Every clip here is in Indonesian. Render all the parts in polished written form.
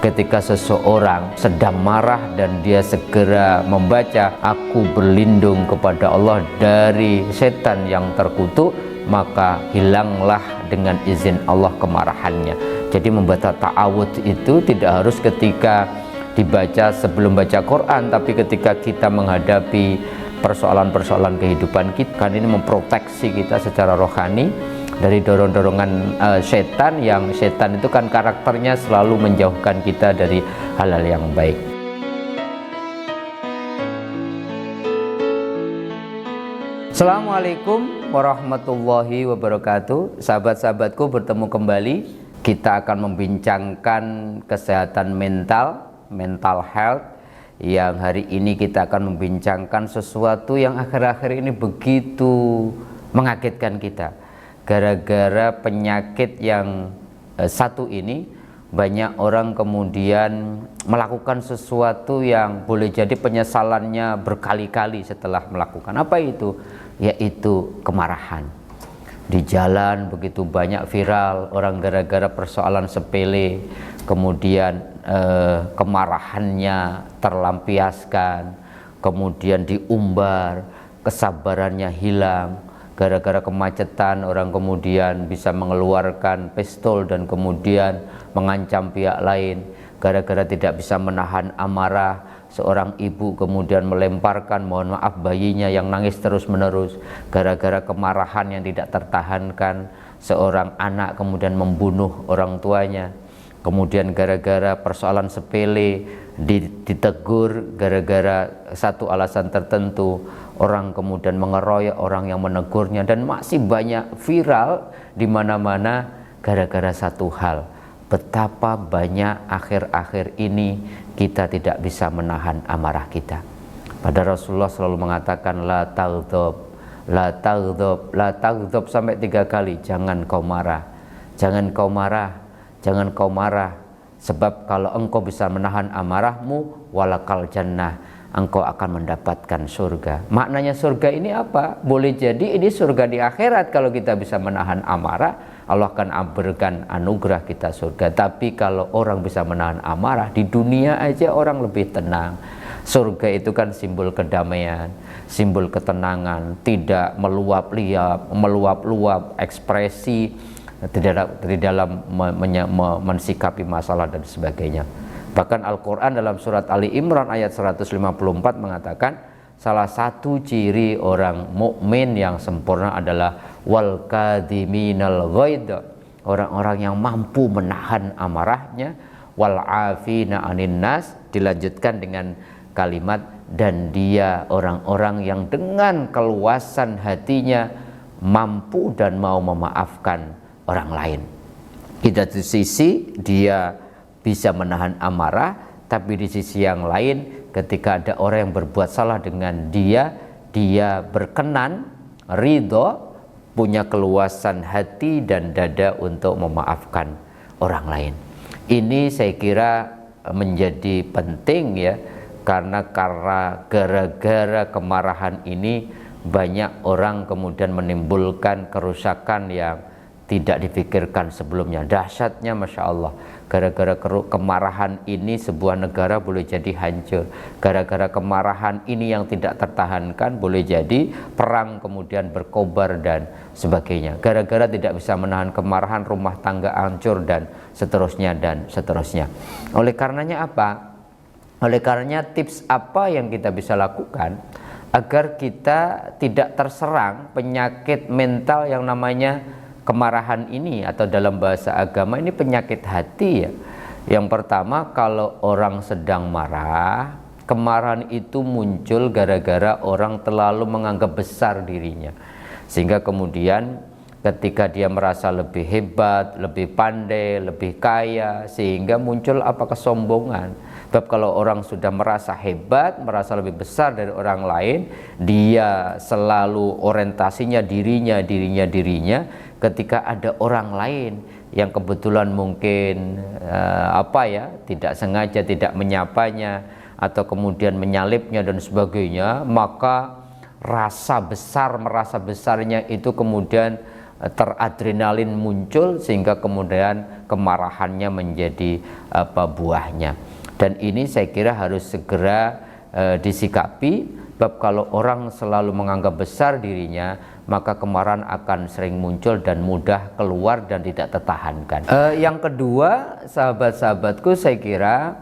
ketika seseorang sedang marah dan dia segera membaca aku berlindung kepada Allah dari setan yang terkutuk, maka hilanglah dengan izin Allah kemarahannya. Jadi membaca ta'awudz itu tidak harus ketika dibaca sebelum baca Quran, tapi ketika kita menghadapi persoalan-persoalan kehidupan kita, kan ini memproteksi kita secara rohani dari dorongan setan, yang setan itu kan karakternya selalu menjauhkan kita dari hal-hal yang baik. Assalamualaikum warahmatullahi wabarakatuh. Sahabat-sahabatku, bertemu kembali. Kita akan membincangkan kesehatan mental health, yang hari ini kita akan membincangkan sesuatu yang akhir-akhir ini begitu mengagetkan kita. Gara-gara penyakit yang satu ini, banyak orang kemudian melakukan sesuatu yang boleh jadi penyesalannya berkali-kali setelah melakukan. Apa itu? Yaitu kemarahan. Di jalan begitu banyak viral orang gara-gara persoalan sepele, kemudian kemarahannya terlampiaskan, kemudian diumbar, kesabarannya hilang. Gara-gara kemacetan orang kemudian bisa mengeluarkan pistol dan kemudian mengancam pihak lain. Gara-gara tidak bisa menahan amarah, seorang ibu kemudian melemparkan, mohon maaf, bayinya yang nangis terus-menerus. Gara-gara kemarahan yang tidak tertahankan, seorang anak kemudian membunuh orang tuanya. Kemudian gara-gara persoalan sepele ditegur, gara-gara satu alasan tertentu orang kemudian mengeroyok orang yang menegurnya, dan masih banyak viral di mana-mana gara-gara satu hal. Betapa banyak akhir-akhir ini kita tidak bisa menahan amarah kita. Pada Rasulullah selalu mengatakan la taghdab, la taghdab, la taghdab sampai 3 kali. Jangan kau marah, jangan kau marah, jangan kau marah. Sebab kalau engkau bisa menahan amarahmu, walakal jannah, engkau akan mendapatkan surga. Maknanya surga ini apa? Boleh jadi ini surga di akhirat. Kalau kita bisa menahan amarah, Allah akan berikan anugerah kita surga. Tapi kalau orang bisa menahan amarah, di dunia aja orang lebih tenang. Surga itu kan simbol kedamaian, simbol ketenangan, tidak meluap-luap ekspresi di dalam mensikapi masalah dan sebagainya. Bahkan Al-Quran dalam surat Ali Imran ayat 154 mengatakan salah satu ciri orang mukmin yang sempurna adalah wal kadhiminal ghaidh, orang-orang yang mampu menahan amarahnya, wal afina anin nas, dilanjutkan dengan kalimat dan dia orang-orang yang dengan keluasan hatinya mampu dan mau memaafkan orang lain. Di satu sisi dia bisa menahan amarah, tapi di sisi yang lain ketika ada orang yang berbuat salah dengan dia berkenan, ridho, punya keluasan hati dan dada untuk memaafkan orang lain. Ini saya kira menjadi penting ya, karena gara-gara kemarahan ini banyak orang kemudian menimbulkan kerusakan yang tidak dipikirkan sebelumnya. Dahsyatnya Masya Allah, gara-gara kemarahan ini sebuah negara boleh jadi hancur. Gara-gara kemarahan ini yang tidak tertahankan boleh jadi perang kemudian berkobar dan sebagainya. Gara-gara tidak bisa menahan kemarahan rumah tangga hancur dan seterusnya dan seterusnya. Oleh karenanya apa? Oleh karenanya tips apa yang kita bisa lakukan agar kita tidak terserang penyakit mental yang namanya kemarahan ini, atau dalam bahasa agama ini penyakit hati ya. Yang pertama, kalau orang sedang marah, kemarahan itu muncul gara-gara orang terlalu menganggap besar dirinya, sehingga kemudian ketika dia merasa lebih hebat, lebih pandai, lebih kaya, sehingga muncul apa? Kesombongan. Sebab kalau orang sudah merasa hebat, merasa lebih besar dari orang lain, dia selalu orientasinya dirinya. Ketika ada orang lain yang kebetulan mungkin tidak sengaja tidak menyapanya atau kemudian menyalipnya dan sebagainya, maka merasa besarnya itu kemudian teradrenalin muncul sehingga kemudian kemarahannya menjadi buahnya. Dan ini saya kira harus segera disikapi. Sebab kalau orang selalu menganggap besar dirinya, maka kemarahan akan sering muncul dan mudah keluar dan tidak tertahankan. Yang kedua, sahabat-sahabatku, saya kira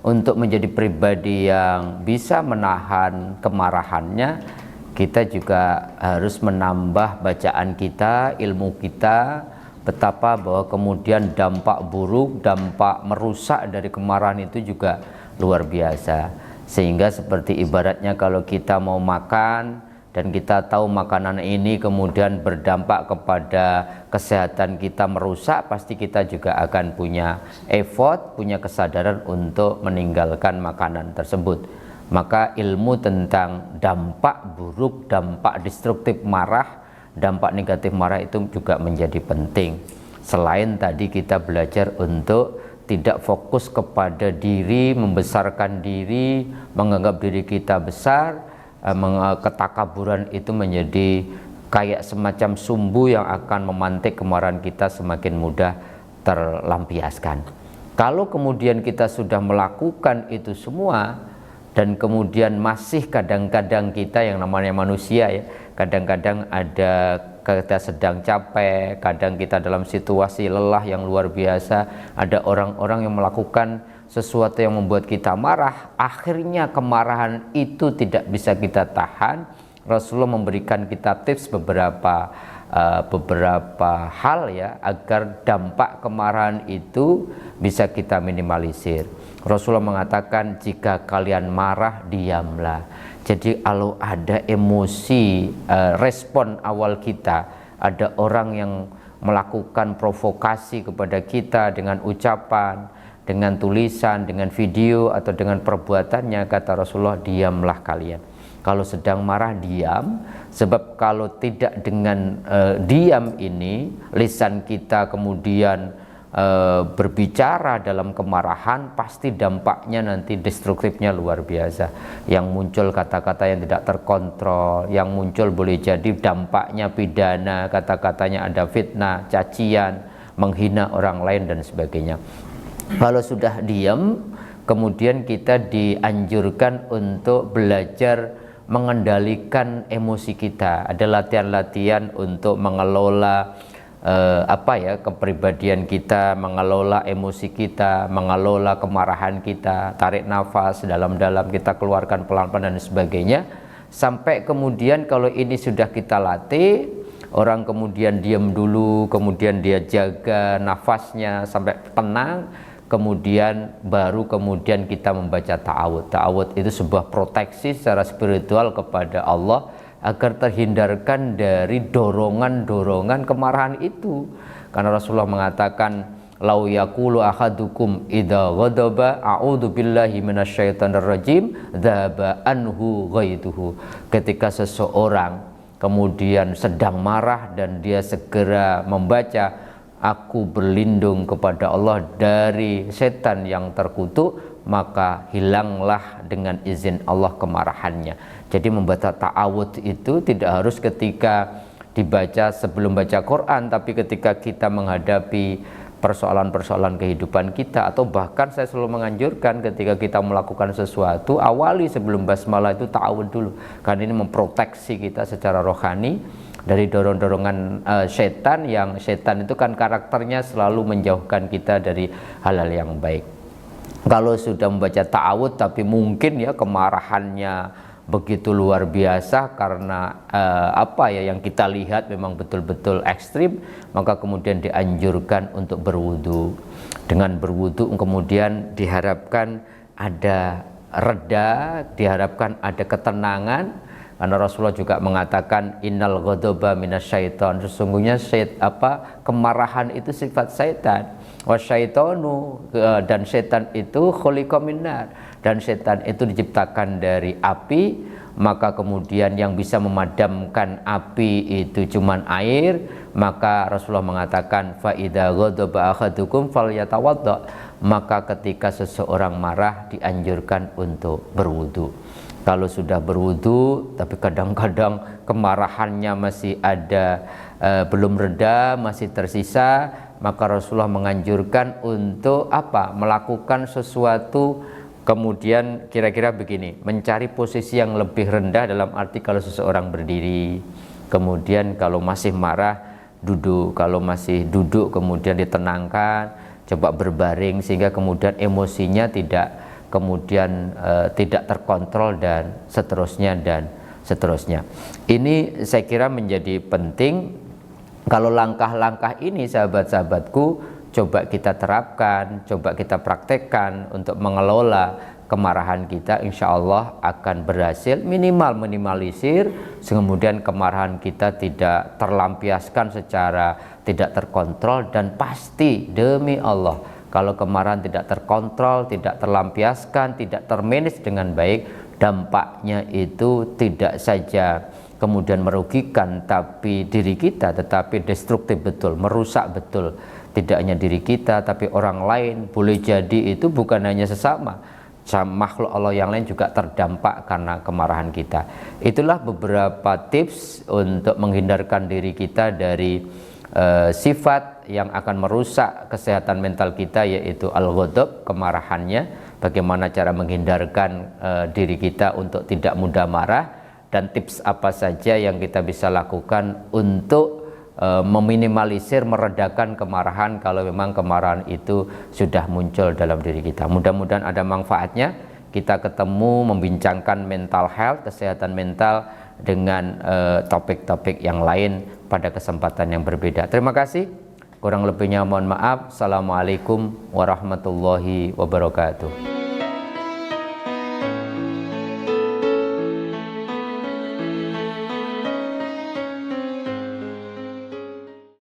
untuk menjadi pribadi yang bisa menahan kemarahannya, kita juga harus menambah bacaan kita, ilmu kita, betapa bahwa kemudian dampak buruk, dampak merusak dari kemarahan itu juga luar biasa. Sehingga seperti ibaratnya kalau kita mau makan dan kita tahu makanan ini kemudian berdampak kepada kesehatan kita, merusak, pasti kita juga akan punya effort, punya kesadaran untuk meninggalkan makanan tersebut. Maka ilmu tentang dampak buruk, dampak destruktif marah, dampak negatif marah itu juga menjadi penting. Selain tadi kita belajar untuk tidak fokus kepada diri, membesarkan diri, menganggap diri kita besar, ketakaburan itu menjadi kayak semacam sumbu yang akan memantik kemarahan kita semakin mudah terlampiaskan. Kalau kemudian kita sudah melakukan itu semua dan kemudian masih kadang-kadang kita yang namanya manusia ya, kadang-kadang ada kita sedang capek, kadang kita dalam situasi lelah yang luar biasa, ada orang-orang yang melakukan sesuatu yang membuat kita marah, akhirnya kemarahan itu tidak bisa kita tahan. Rasulullah memberikan kita tips beberapa hal ya, agar dampak kemarahan itu bisa kita minimalisir. Rasulullah mengatakan, jika kalian marah, diamlah. Jadi kalau ada emosi, respon awal kita, ada orang yang melakukan provokasi kepada kita dengan ucapan, dengan tulisan, dengan video, atau dengan perbuatannya, kata Rasulullah, diamlah kalian. Kalau sedang marah, diam. Sebab kalau tidak dengan diam ini, lisan kita kemudian berbicara dalam kemarahan, pasti dampaknya nanti destruktifnya luar biasa. Yang muncul kata-kata yang tidak terkontrol, yang muncul boleh jadi dampaknya pidana, kata-katanya ada fitnah, cacian, menghina orang lain dan sebagainya. Kalau sudah diam, kemudian kita dianjurkan untuk belajar mengendalikan emosi kita. Ada latihan-latihan untuk mengelola kepribadian kita, mengelola emosi kita, mengelola kemarahan kita, tarik nafas dalam-dalam, kita keluarkan pelan-pelan dan sebagainya, sampai kemudian kalau ini sudah kita latih, orang kemudian diam dulu, kemudian dia jaga nafasnya sampai tenang, kemudian baru kemudian kita membaca ta'awudz. Ta'awudz itu sebuah proteksi secara spiritual kepada Allah agar terhindarkan dari dorongan-dorongan kemarahan itu. Karena Rasulullah mengatakan, lau yaqulu ahadukum idza ghadaba a'udzu billahi minasyaitonir rajim dzaba anhu ghaituhu. Ketika seseorang kemudian sedang marah dan dia segera membaca, aku berlindung kepada Allah dari setan yang terkutuk, maka hilanglah dengan izin Allah kemarahannya. Jadi membaca ta'awudz itu tidak harus ketika dibaca sebelum baca Quran, tapi ketika kita menghadapi persoalan-persoalan kehidupan kita, atau bahkan saya selalu menganjurkan ketika kita melakukan sesuatu, awali sebelum basmalah itu ta'awudz dulu, karena ini memproteksi kita secara rohani dari dorongan setan, yang setan itu kan karakternya selalu menjauhkan kita dari hal-hal yang baik. Kalau sudah membaca ta'awudz tapi mungkin ya kemarahannya begitu luar biasa karena yang kita lihat memang betul-betul ekstrim, maka kemudian dianjurkan untuk berwudu. Dengan berwudu kemudian diharapkan ada reda, diharapkan ada ketenangan, karena Rasulullah juga mengatakan innal ghadaba minasyaiton, sesungguhnya kemarahan itu sifat syaitan. Wasyaitonu, dan setan itu khuliqa minnar, dan setan itu diciptakan dari api, maka kemudian yang bisa memadamkan api itu cuman air. Maka Rasulullah mengatakan fa idza ghadaba ahadukum falyatawadda, maka ketika seseorang marah dianjurkan untuk berwudu. Kalau sudah berwudu tapi kadang-kadang kemarahannya masih ada belum reda, masih tersisa, maka Rasulullah menganjurkan untuk apa? Melakukan sesuatu, kemudian kira-kira begini, mencari posisi yang lebih rendah, dalam arti kalau seseorang berdiri, kemudian kalau masih marah duduk, kalau masih duduk kemudian ditenangkan, coba berbaring sehingga kemudian emosinya tidak kemudian tidak terkontrol dan seterusnya dan seterusnya. Ini saya kira menjadi penting. Kalau langkah-langkah ini sahabat-sahabatku coba kita terapkan, coba kita praktekkan untuk mengelola kemarahan kita, insya Allah akan berhasil, minimal minimalisir, kemudian kemarahan kita tidak terlampiaskan secara tidak terkontrol. Dan pasti demi Allah, kalau kemarahan tidak terkontrol, tidak terlampiaskan, tidak termanage dengan baik, dampaknya itu tidak saja kemudian merugikan tapi diri kita, tetapi destruktif betul, merusak betul. Tidak hanya diri kita tapi orang lain, boleh jadi itu bukan hanya sesama, makhluk Allah yang lain juga terdampak karena kemarahan kita. Itulah beberapa tips untuk menghindarkan diri kita dari sifat yang akan merusak kesehatan mental kita, yaitu al-ghadab, kemarahannya. Bagaimana cara menghindarkan diri kita untuk tidak mudah marah, dan tips apa saja yang kita bisa lakukan untuk meminimalisir, meredakan kemarahan kalau memang kemarahan itu sudah muncul dalam diri kita. Mudah-mudahan ada manfaatnya. Kita ketemu membincangkan mental health, kesehatan mental dengan topik-topik yang lain pada kesempatan yang berbeda. Terima kasih. Kurang lebihnya mohon maaf. Assalamualaikum warahmatullahi wabarakatuh.